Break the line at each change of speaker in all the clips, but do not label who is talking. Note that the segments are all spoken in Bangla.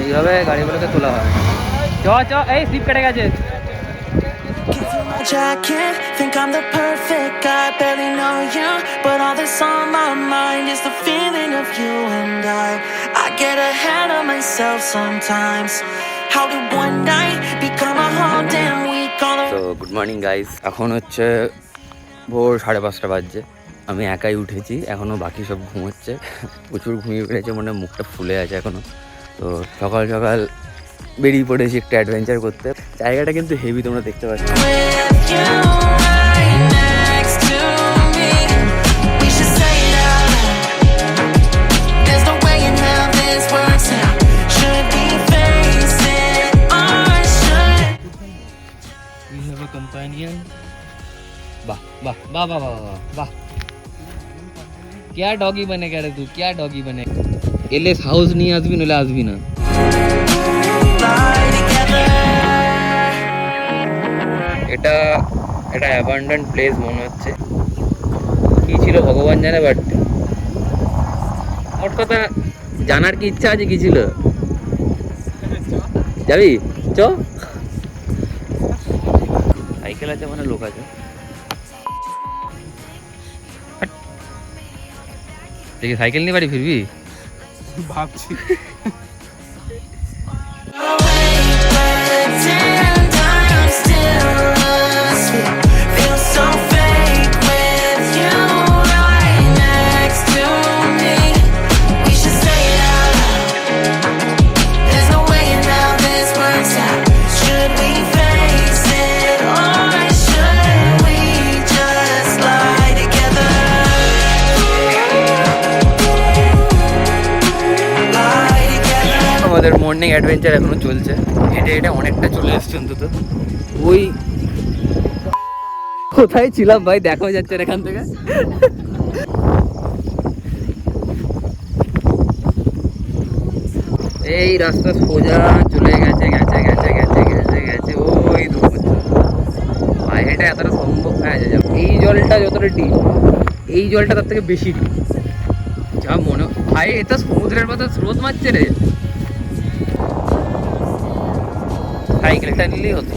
এইভাবে গাড়িগুলোকে তোলা হয়। চ চ এই স্লিপ কেটে গেছে।
Jacket, think I'm the perfect guy, barely know you, but all that's on my mind is the feeling of you and I get ahead of myself sometimes. How did one night become a whole damn week? So good morning guys, এখন হচ্ছে ভোর 5:30 বাজছে। আমি একাই উঠেছি, এখনো বাকি সব ঘুমোচ্ছে। প্রচুর ঘুমিয়ে পড়েছে, মানে মুখটা ফুলে আছে এখনো। তো সকাল সকাল বেরিয়ে পড়েছি একটা অ্যাডভেঞ্চার করতে। জায়গাটা কিন্তু হেভি, তোমরা দেখতে পাচ্ছ। वाह वाह वाह वाह वाह वाह, क्या डॉगी बनेगा रे तू, क्या डॉगी बने। एले हाउस नहीं आसबी नले आसबी ना। এটা এটা অ্যাবান্ডেন্ট প্লেস মনে হচ্ছে, কি ছিল ভগবান জানে, বাট মোট কথা জানার কি ইচ্ছা আছে কি ছিল। যাবি চ, সাইকেল আছে মানে লোক আছে। দেখি সাইকেল নিয়ে বাড়ি ফিরবি ভাবছি। আমাদের মর্নিং অ্যাডভেঞ্চার এখনো চলছে, হেঁটে হেঁটে অনেকটা চলে এসছে অন্তত। ওই কোথায় ছিলাম ভাই দেখা যাচ্ছে এখান থেকে। এই রাস্তা সোজা চলে গেছে গেছে গেছে গেছে গেছে গেছে ওই দূর। ভাই হেঁটে এতটা সম্ভব হয়ে যায়। এই জলটা যতটা ডিপ, এই জলটা তার থেকে বেশি ডিপ। যা মনে ভাই, এটা সমুদ্রের মতো স্রোত মারছে রে। সাইকেলটা নিলেই হতো।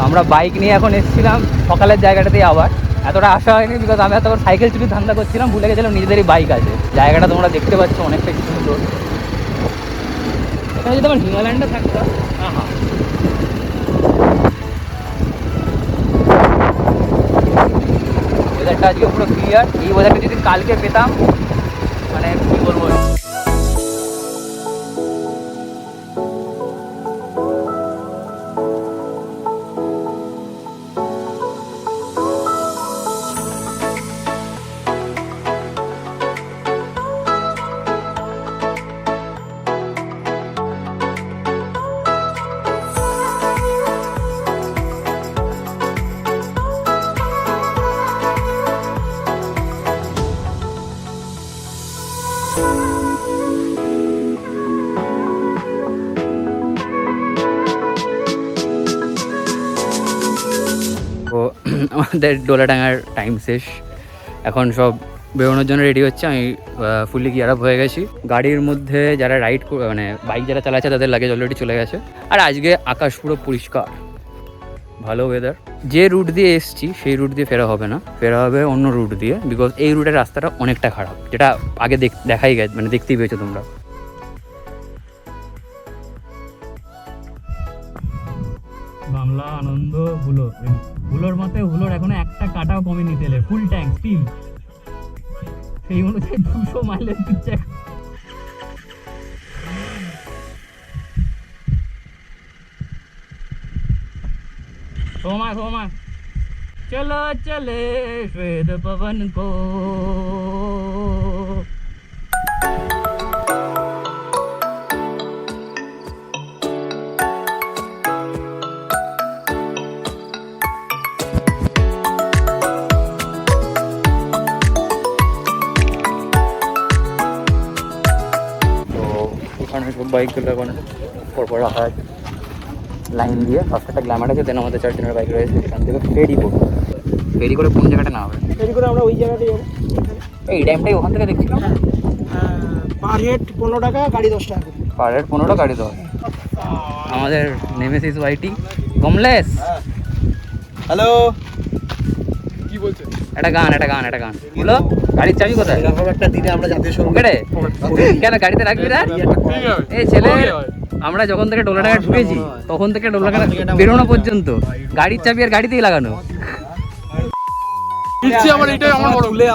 আমরা বাইক নিয়ে এখন এসেছিলাম সকালের জায়গাটাতেই। আবার এতটা আশা হয়নি, বিকজ আমি এতবার সাইকেল চুরির ধান্দা করছিলাম, ভুলে গেছিলাম নিজেদেরই বাইক আছে। জায়গাটা তোমরা দেখতে পাচ্ছ অনেকটা সুন্দর। এখানে যদি আমার হিমালয়ানটা থাকতো, হ্যাঁ ওয়েদারটা আজকে পুরো ক্লিয়ার। এই ওয়েদারটা যদি কালকে পেতাম, মানে কী বলবো।
তো আমাদের ডোলাডাঙ্গার টাইম শেষ, এখন সব বেরোনোর জন্য রেডি হচ্ছে। আমি ফুললি গিয়ার আপ হয়ে গেছি। গাড়ির মধ্যে যারা রাইড মানে বাইক যারা চালাচ্ছে তাদের লাগেজ অলরেডি চলে গেছে। আর আজকে আকাশ পুরো পরিষ্কার, ভালো ওয়েদার। যে রুট দিয়ে এসছি সেই রুট দিয়ে ফেরা হবে না, ফেরা হবে অন্য রুট দিয়ে, বিকজ এই রুটের রাস্তাটা অনেকটা খারাপ, যেটা আগে দেখাই গেছে, মানে দেখতেই পেয়েছো তোমরা। বাংলা আনন্দ হুলোর মতে হুলোর এখনো একটা কাটাও কমেনি তেলে, ফুল ট্যাঙ্ক স্টিল। সেই অনুযায়ী 200 মাইলের পিচ্ছে। সোমা চলো চলে শ্বেত পবন কো। ওখানে সব বাইকগুলো এখন পরপর রাখা আছে লাইন দিয়ে। ফার্স্ট একটা গ্ল্যামার আছে, দেন আমাদের 4 জনের বাইক রয়েছে। এখান থেকে ফেরি করে কোন জায়গাটা না হবে,
ফেরি করে আমরা ওই জায়গাটাই যাবো।
এই ড্যামটাই ওখান থেকে দেখছিলাম।
পার হেড 15 টাকা, গাড়ি 10 টাকা।
পার হেড 15 গাড়ি 10। আমাদের নেমেসিস ওয়াইটি কমলেশ।
হ্যালো, কি বলছেন?
একটা গান বলো। গাড়ির চাবি কোথায়?
এরকম একটা দিনে আমরা জাতীয় সঙ্গীত
ওকে কেন গাড়িতে রাখবি না? এই ছেলে, আমরা যখন থেকে ডোলাডাঙ্গা ঢুকেছি তখন থেকে ডোলাডাঙ্গা বেরোনো পর্যন্ত গাড়ির চাবি আর গাড়িতেই লাগানো।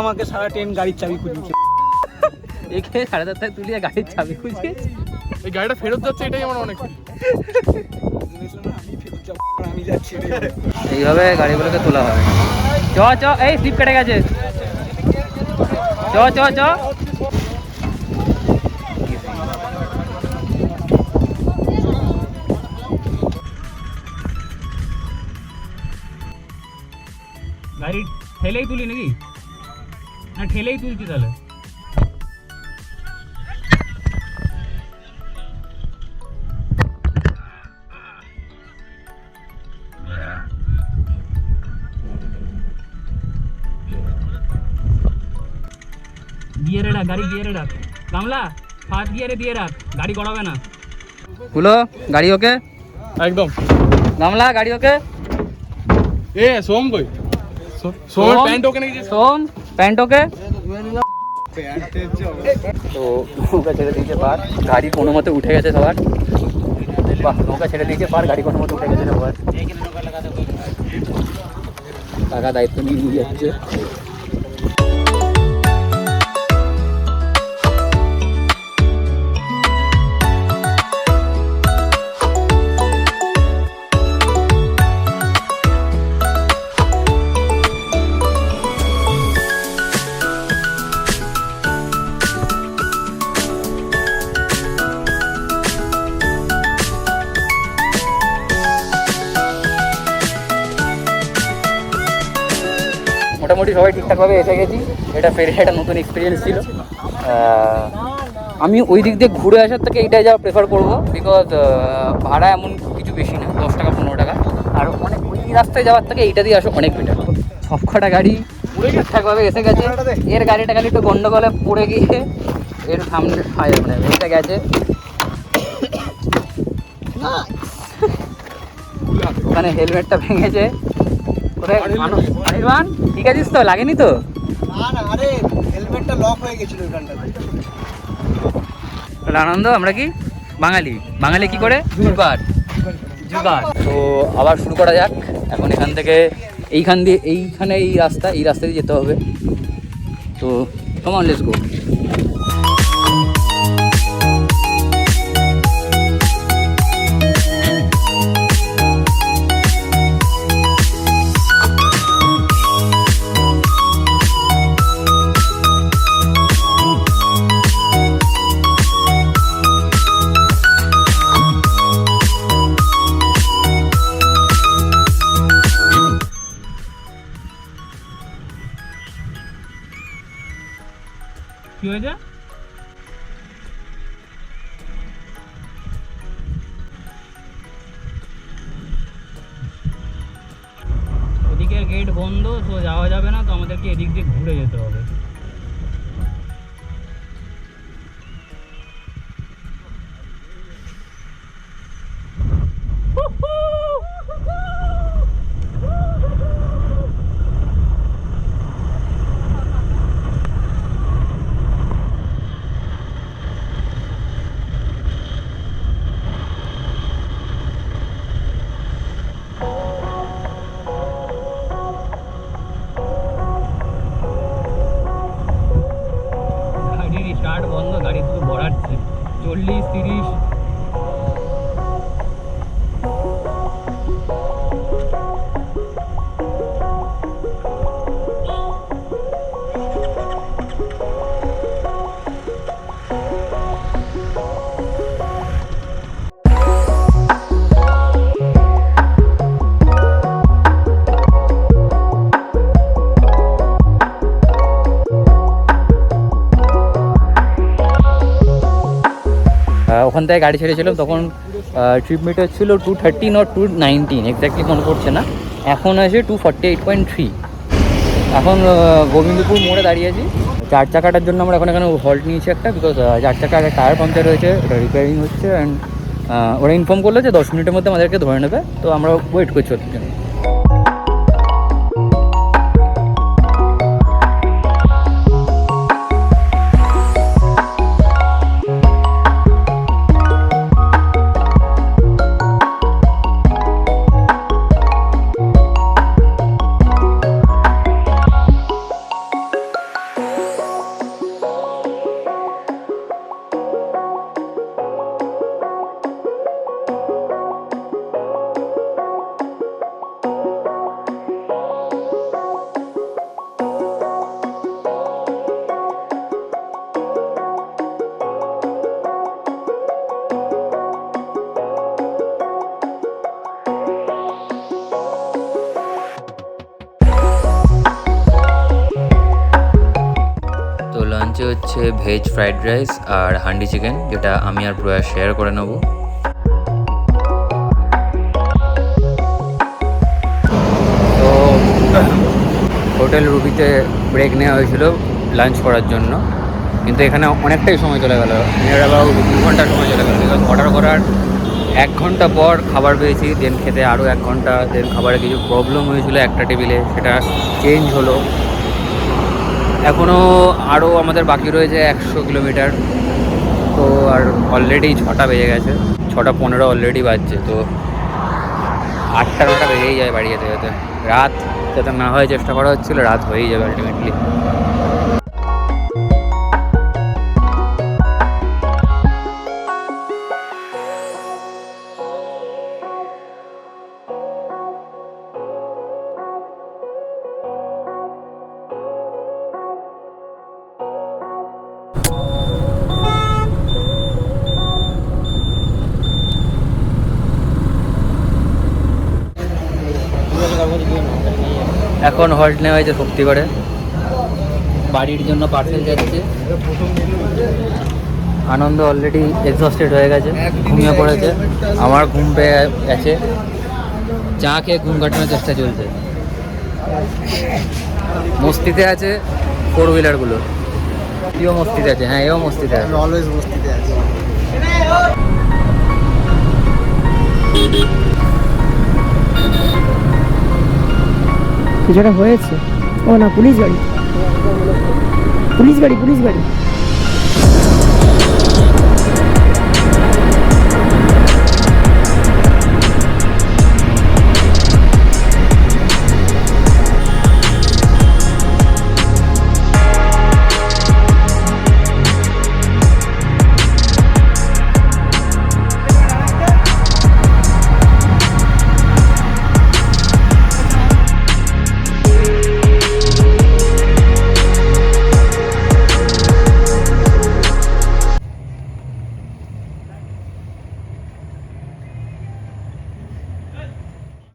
আমাকে সারা ট্রেন গাড়ির চাবি খুঁজছে।
এখানে 7:30 তুলিয়ে গাড়ির চাবি খুঁজে
এই গাড়িটা ফেরত যাচ্ছে, এটাই আমার অনেক।
আমি যাচ্ছি।
এইভাবে গাড়িগুলোকে তোলা হয়। চ এই স্লিপ কেটে গেছে। চ গাড়ি ঠেলেই তুলি নাকি? না ঠেলেই তুলছি তাহলে। গিয়ারে রাখ, গাড়ি গিয়ারে রাখ। গামলা ফার্স্ট গিয়ারে দিয়ে রাখ, গাড়ি গড়াবে না। হলো গাড়ি ওকে
একদম।
গামলা গাড়ি ওকে।
সোম কই? সোমের প্যান্ট ওকে নাকি?
সোম প্যান্ট ওকে। তো নৌকা ছেড়ে দিয়েছে পার, গাড়ি কোনো মতে উঠে গেছে সবার। বাহ, নৌকা ছেড়ে দিয়েছে পার, গাড়ি কোনো মতে উঠে গেছে সবার। টাকা দায়িত্ব নিয়ে যাচ্ছে। মোটামুটি সবাই ঠিকঠাকভাবে এসে গেছি। এটা ফের একটা নতুন এক্সপিরিয়েন্স ছিল। আমি ওই দিক দিয়ে ঘুরে আসার থেকে এইটাই যাওয়া প্রেফার করবো, বিকজ ভাড়া এমন কিছু বেশি না, 10 টাকা 15 টাকা। আর অনেক ওই রাস্তায় যাওয়ার থেকে এইটা দিয়ে আসো অনেক বেটার। সবকটা গাড়ি ঠিকঠাকভাবে এসে গেছে। এর গাড়িটা খালি একটু গন্ডগোলে পড়ে গিয়ে এর সামনে মানে ভেঙে গেছে। ওখানে হেলমেটটা ভেঙেছে। ঠিক আছিস তো? লাগেনি তো?
আরে হেলমেটটা লক হয়ে গেছিল ওখানটাতে।
আনন্দ। আমরা কি বাঙালি কি করে জুগাড়। তো আবার শুরু করা যাক। এখন এখান থেকে এইখানে এই রাস্তা দিয়ে যেতে হবে। তো কাম অন, লেটস গো। কি হয়েছে? বন্ধ, তো যাওয়া যাবে না, তো আমাদেরকে এদিক দিয়ে ঘুরে যেতে হবে। স্টার্ট বন্ধ, গাড়ি শুধু বড়াচ্ছে 40-30। ওখান থেকে গাড়ি ছেড়েছিলাম তখন ট্রিপ মিটার ছিল 213 or 219, এক্স্যাক্টলি মনে পড়ছে না। এখন আছে 248.3। এখন গোবিন্দপুর মোড়ে দাঁড়িয়েছি। 4 চাকাটার জন্য আমরা এখন এখানে হল্ট নিয়েছি একটা, বিকজ 4 চাকার টায়ার পাংচার হয়েছে, এটা রিপেয়ারিং হচ্ছে। অ্যান্ড ওরা ইনফর্ম করলো যে 10 মিনিটের মধ্যে আমাদেরকে ধরে নেবে, তো আমরা ওয়েট করছি ওর জন্য। লাঞ্চে হচ্ছে ভেজ ফ্রাইড রাইস আর হান্ডি চিকেন, যেটা আমি আর প্রয়াস শেয়ার করে নেব। তো হোটেল রুবিতে ব্রেক নেওয়া হয়েছিল লাঞ্চ করার জন্য, কিন্তু এখানে অনেকটাই সময় চলে গেল, নিয়ার অ্যাবাউট 2 ঘন্টা সময় চলে গেল। বিকজ অর্ডার করার 1 ঘন্টা পর খাবার পেয়েছি, দেন খেতে আরও 1 ঘন্টা, দেন খাবারে কিছু প্রবলেম হয়েছিল একটা টেবিলে, সেটা চেঞ্জ হলো। এখনও আরও আমাদের বাকি রয়েছে 100 কিলোমিটার। তো আর অলরেডি 6টা বেজে গেছে, 6:15 অলরেডি বাজছে। তো 8টা-9টা বেজেই যায় বাড়ি যেতে যেতে। রাত যাতে না হয় চেষ্টা করা হচ্ছিলো, রাত হয়েই যাবে আলটিমেটলি। এখন হল্ট নেওয়া হয়েছে শক্তিগড়ে, বাড়ির জন্য পার্সেল যাচ্ছে। আনন্দ অলরেডি এক্সস্টেড হয়ে গেছে, ঘুমিয়ে পড়েছে। আমার ঘুম পেয়ে গেছে, চা খেয়ে ঘুম কাটানোর চেষ্টা চলছে। মস্তিতে আছে 4 হুইলারগুলো, এও মস্তিতে আছে। হ্যাঁ, এও মস্তিতে আছে,
অলওয়েজ মস্তিতে আছে।
কিছুটা হয়েছে। ও না, পুলিশ গাড়ি, পুলিশ গাড়ি, পুলিশ গাড়ি।